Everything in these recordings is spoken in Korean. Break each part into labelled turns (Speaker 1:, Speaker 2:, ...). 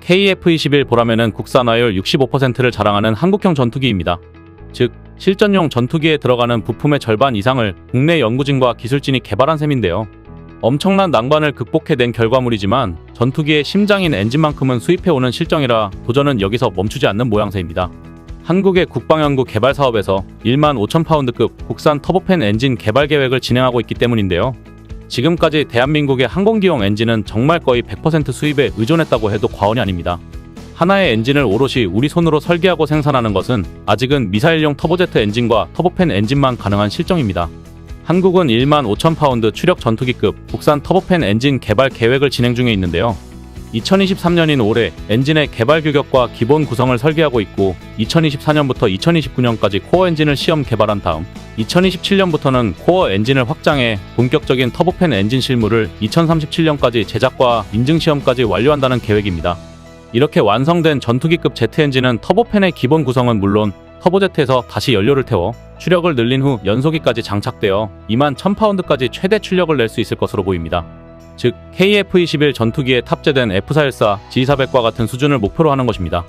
Speaker 1: KF-21 보라매는 국산화율 65%를 자랑하는 한국형 전투기입니다. 즉, 실전용 전투기에 들어가는 부품의 절반 이상을 국내 연구진과 기술진이 개발한 셈인데요. 엄청난 난관을 극복해낸 결과물이지만 전투기의 심장인 엔진만큼은 수입해오는 실정이라 도전은 여기서 멈추지 않는 모양새입니다. 한국의 국방연구 개발 사업에서 15,000파운드급 국산 터보팬 엔진 개발 계획을 진행하고 있기 때문인데요. 지금까지 대한민국의 항공기용 엔진은 정말 거의 100% 수입에 의존했다고 해도 과언이 아닙니다. 하나의 엔진을 오롯이 우리 손으로 설계하고 생산하는 것은 아직은 미사일용 터보제트 엔진과 터보팬 엔진만 가능한 실정입니다. 한국은 15,000파운드 추력 전투기급 국산 터보팬 엔진 개발 계획을 진행 중에 있는데요. 2023년인 올해 엔진의 개발 규격과 기본 구성을 설계하고 있고 2024년부터 2029년까지 코어 엔진을 시험 개발한 다음 2027년부터는 코어 엔진을 확장해 본격적인 터보팬 엔진 실무를 2037년까지 제작과 인증 시험까지 완료한다는 계획입니다. 이렇게 완성된 전투기급 제트 엔진은 터보팬의 기본 구성은 물론 터보제트에서 다시 연료를 태워 추력을 늘린 후 연소기까지 장착되어 21,000파운드까지 최대 출력을 낼 수 있을 것으로 보입니다. 즉, KF-21 전투기에 탑재된 F414, G400과 같은 수준을 목표로 하는 것입니다.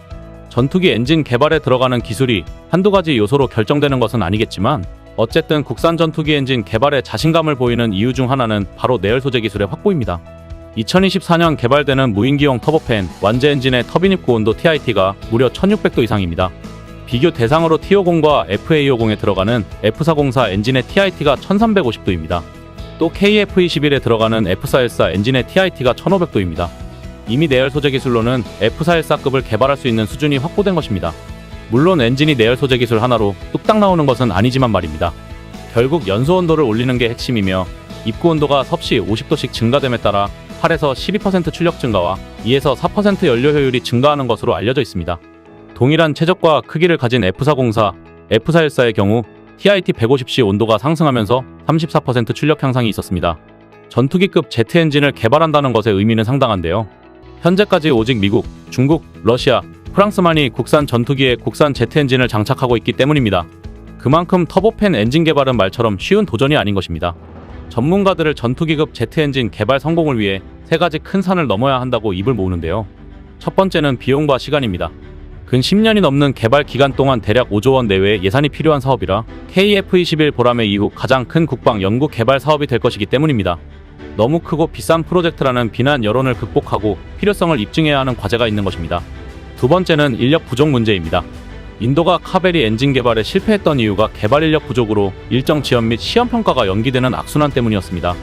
Speaker 1: 전투기 엔진 개발에 들어가는 기술이 한두 가지 요소로 결정되는 것은 아니겠지만 어쨌든 국산 전투기 엔진 개발에 자신감을 보이는 이유 중 하나는 바로 내열 소재 기술의 확보입니다. 2024년 개발되는 무인기용 터보팬 완제 엔진의 터빈 입구 온도 TIT가 무려 1600도 이상입니다. 비교 대상으로 T50과 FA50에 들어가는 F404 엔진의 TIT가 1350도입니다. 또 KF-21에 들어가는 F414 엔진의 TIT가 1500도입니다. 이미 내열 소재 기술로는 F414급을 개발할 수 있는 수준이 확보된 것입니다. 물론 엔진이 내열 소재 기술 하나로 뚝딱 나오는 것은 아니지만 말입니다. 결국 연소 온도를 올리는 게 핵심이며 입구 온도가 섭씨 50도씩 증가됨에 따라 8에서 12% 출력 증가와 2에서 4% 연료 효율이 증가하는 것으로 알려져 있습니다. 동일한 최적과 크기를 가진 F404, F414의 경우 TIT 150시 온도가 상승하면서 34% 출력 향상이 있었습니다. 전투기급 제트 엔진을 개발한다는 것의 의미는 상당한데요. 현재까지 오직 미국, 중국, 러시아, 프랑스만이 국산 전투기에 국산 제트 엔진을 장착하고 있기 때문입니다. 그만큼 터보팬 엔진 개발은 말처럼 쉬운 도전이 아닌 것입니다. 전문가들을 전투기급 제트 엔진 개발 성공을 위해 세 가지 큰 산을 넘어야 한다고 입을 모으는데요. 첫 번째는 비용과 시간입니다. 근 10년이 넘는 개발 기간 동안 대략 5조 원 내외의 예산이 필요한 사업이라 KF-21 보라매 이후 가장 큰 국방 연구 개발 사업이 될 것이기 때문입니다. 너무 크고 비싼 프로젝트라는 비난 여론을 극복하고 필요성을 입증해야 하는 과제가 있는 것입니다. 두 번째는 인력 부족 문제입니다. 인도가 카베리 엔진 개발에 실패했던 이유가 개발 인력 부족으로 일정 지원 및 시험 평가가 연기되는 악순환 때문이었습니다.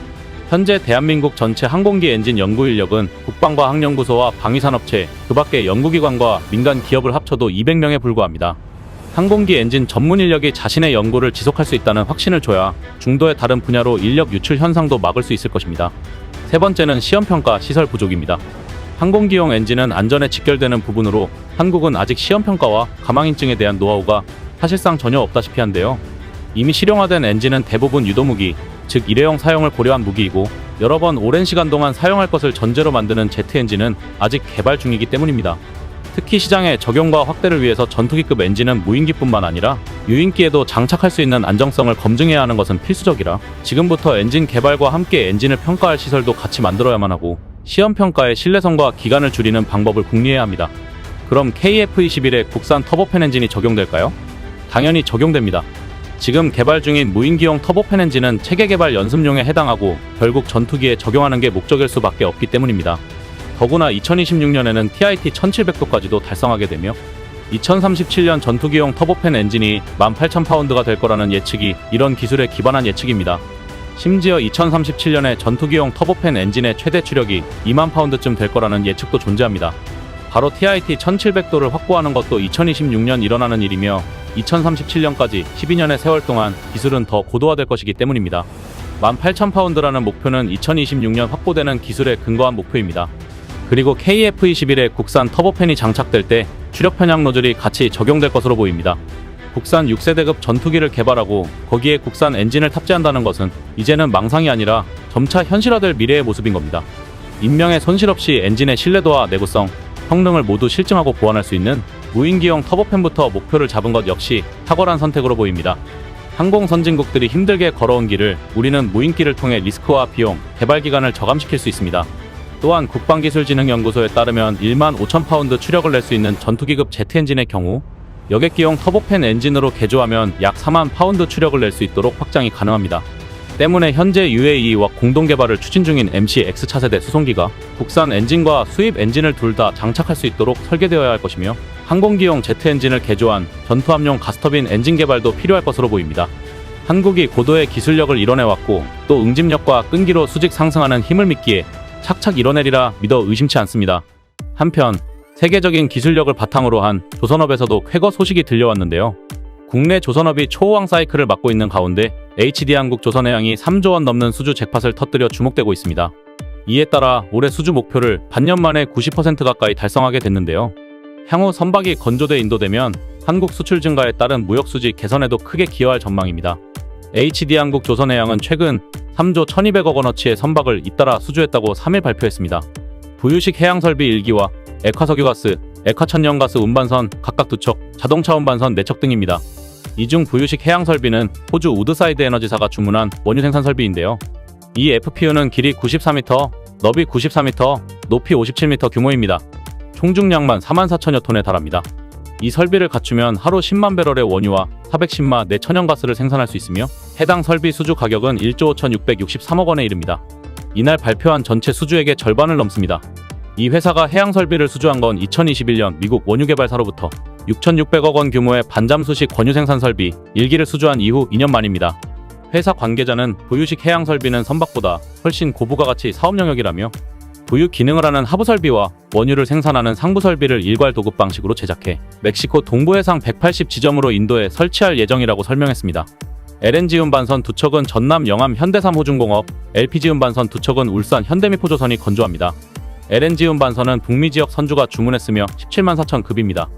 Speaker 1: 현재 대한민국 전체 항공기 엔진 연구 인력은 국방과 항연구소와 방위산업체, 그 밖의 연구기관과 민간 기업을 합쳐도 200명에 불과합니다. 항공기 엔진 전문 인력이 자신의 연구를 지속할 수 있다는 확신을 줘야 중도의 다른 분야로 인력 유출 현상도 막을 수 있을 것입니다. 세 번째는 시험평가 시설 부족입니다. 항공기용 엔진은 안전에 직결되는 부분으로 한국은 아직 시험평가와 가망인증에 대한 노하우가 사실상 전혀 없다시피 한데요. 이미 실용화된 엔진은 대부분 유도무기, 즉 일회용 사용을 고려한 무기이고 여러 번 오랜 시간 동안 사용할 것을 전제로 만드는 제트 엔진은 아직 개발 중이기 때문입니다. 특히 시장의 적용과 확대를 위해서 전투기급 엔진은 무인기뿐만 아니라 유인기에도 장착할 수 있는 안정성을 검증해야 하는 것은 필수적이라 지금부터 엔진 개발과 함께 엔진을 평가할 시설도 같이 만들어야만 하고 시험평가의 신뢰성과 기간을 줄이는 방법을 궁리해야 합니다. 그럼 KF-21에 국산 터보팬 엔진이 적용될까요? 당연히 적용됩니다. 지금 개발 중인 무인기용 터보팬 엔진은 체계 개발 연습용에 해당하고 결국 전투기에 적용하는 게 목적일 수밖에 없기 때문입니다. 더구나 2026년에는 TIT 1700도까지도 달성하게 되며 2037년 전투기용 터보팬 엔진이 18,000파운드가 될 거라는 예측이 이런 기술에 기반한 예측입니다. 심지어 2037년에 전투기용 터보팬 엔진의 최대 추력이 2만 파운드쯤 될 거라는 예측도 존재합니다. 바로 TIT 1700도를 확보하는 것도 2026년 일어나는 일이며 2037년까지 12년의 세월 동안 기술은 더 고도화될 것이기 때문입니다. 18,000파운드라는 목표는 2026년 확보되는 기술에 근거한 목표입니다. 그리고 KF-21에 국산 터보팬이 장착될 때 추력 편향 노즐이 같이 적용될 것으로 보입니다. 국산 6세대급 전투기를 개발하고 거기에 국산 엔진을 탑재한다는 것은 이제는 망상이 아니라 점차 현실화될 미래의 모습인 겁니다. 인명의 손실 없이 엔진의 신뢰도와 내구성, 성능을 모두 실증하고 보완할 수 있는 무인기용 터보팬부터 목표를 잡은 것 역시 탁월한 선택으로 보입니다. 항공 선진국들이 힘들게 걸어온 길을 우리는 무인기를 통해 리스크와 비용, 개발 기간을 저감시킬 수 있습니다. 또한 국방기술진흥연구소에 따르면 1만 5천 파운드 추력을 낼 수 있는 전투기급 제트 엔진의 경우 여객기용 터보팬 엔진으로 개조하면 약 4만 파운드 추력을 낼 수 있도록 확장이 가능합니다. 때문에 현재 UAE와 공동 개발을 추진 중인 MC-X 차세대 수송기가 국산 엔진과 수입 엔진을 둘 다 장착할 수 있도록 설계되어야 할 것이며 항공기용 제트 엔진을 개조한 전투함용 가스터빈 엔진 개발도 필요할 것으로 보입니다. 한국이 고도의 기술력을 이뤄내왔고 또 응집력과 끈기로 수직 상승하는 힘을 믿기에 착착 이뤄내리라 믿어 의심치 않습니다. 한편 세계적인 기술력을 바탕으로 한 조선업에서도 쾌거 소식이 들려왔는데요. 국내 조선업이 초호황 사이클을 맞고 있는 가운데 HD한국 조선해양이 3조 원 넘는 수주 잭팟을 터뜨려 주목되고 있습니다. 이에 따라 올해 수주 목표를 반년 만에 90% 가까이 달성하게 됐는데요. 향후 선박이 건조돼 인도되면 한국 수출 증가에 따른 무역 수지 개선에도 크게 기여할 전망입니다. HD한국 조선해양은 최근 3조 1200억 원어치의 선박을 잇따라 수주했다고 3일 발표했습니다. 부유식 해양설비 1기와 액화석유가스, 액화천연가스 운반선 각각 2척, 자동차 운반선 4척 등입니다. 이 중 부유식 해양설비는 호주 우드사이드 에너지사가 주문한 원유 생산 설비인데요. 이 FPU는 길이 94m, 너비 94m, 높이 57m 규모입니다. 총중량만 44,000여 톤에 달합니다. 이 설비를 갖추면 하루 10만 배럴의 원유와 410마 내 천연가스를 생산할 수 있으며 해당 설비 수주 가격은 1조 5,663억 원에 이릅니다. 이날 발표한 전체 수주액의 절반을 넘습니다. 이 회사가 해양설비를 수주한 건 2021년 미국 원유개발사로부터 6,600억 원 규모의 반잠수식 권유생산 설비 1기를 수주한 이후 2년 만입니다. 회사 관계자는 부유식 해양설비는 선박보다 훨씬 고부가가치 사업 영역이라며 부유 기능을 하는 하부설비와 원유를 생산하는 상부설비를 일괄 도급 방식으로 제작해 멕시코 동부해상 180지점으로 인도에 설치할 예정이라고 설명했습니다. LNG 운반선 2척은 전남 영암 현대삼호중공업, LPG 운반선 2척은 울산 현대미포조선이 건조합니다. LNG 운반선은 북미 지역 선주가 주문했으며 17만 4천 급입니다.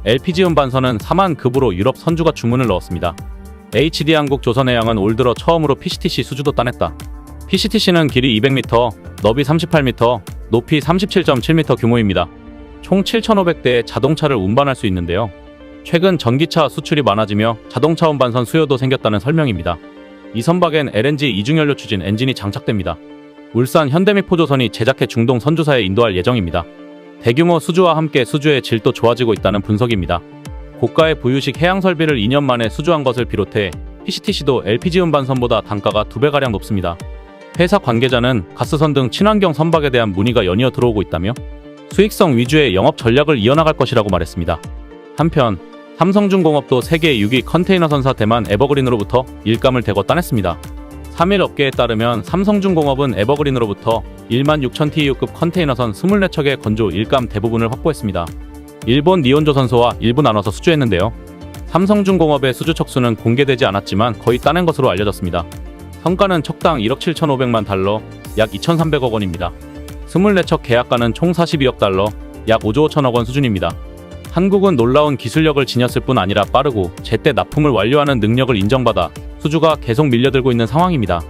Speaker 1: LPG 운반선은 4만 급으로 유럽 선주가 주문을 넣었습니다. HD한국 조선해양은 올 들어 처음으로 PCTC 수주도 따냈다. PCTC는 길이 200m, 너비 38m, 높이 37.7m 규모입니다. 총 7,500대의 자동차를 운반할 수 있는데요. 최근 전기차 수출이 많아지며 자동차 운반선 수요도 생겼다는 설명입니다. 이 선박엔 LNG 이중연료 추진 엔진이 장착됩니다. 울산 현대미포조선이 제작해 중동 선주사에 인도할 예정입니다. 대규모 수주와 함께 수주의 질도 좋아지고 있다는 분석입니다. 고가의 부유식 해양설비를 2년 만에 수주한 것을 비롯해 PCTC도 LPG 운반선보다 단가가 2배가량 높습니다. 회사 관계자는 가스선 등 친환경 선박에 대한 문의가 연이어 들어오고 있다며 수익성 위주의 영업 전략을 이어나갈 것이라고 말했습니다. 한편 삼성중공업도 세계 6위 컨테이너 선사 대만 에버그린으로부터 일감을 대거 따냈습니다. 3일 업계에 따르면 삼성중공업은 에버그린으로부터 1만 6천 TEU급 컨테이너선 24척의 건조 일감 대부분을 확보했습니다. 일본 니온조선소와 일부 나눠서 수주했는데요. 삼성중공업의 수주 척수는 공개되지 않았지만 거의 따낸 것으로 알려졌습니다. 성가는 척당 1억 7,500만 달러, 약 2,300억 원입니다. 24척 계약가는 총 42억 달러, 약 5조 5천억 원 수준입니다. 한국은 놀라운 기술력을 지녔을 뿐 아니라 빠르고 제때 납품을 완료하는 능력을 인정받아 수주가 계속 밀려들고 있는 상황입니다.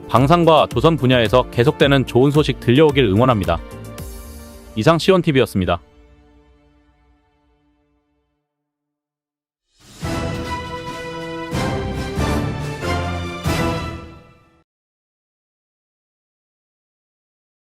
Speaker 1: 방산과 조선 분야에서 계속되는 좋은 소식 들려오길 응원합니다. 이상 시온TV였습니다.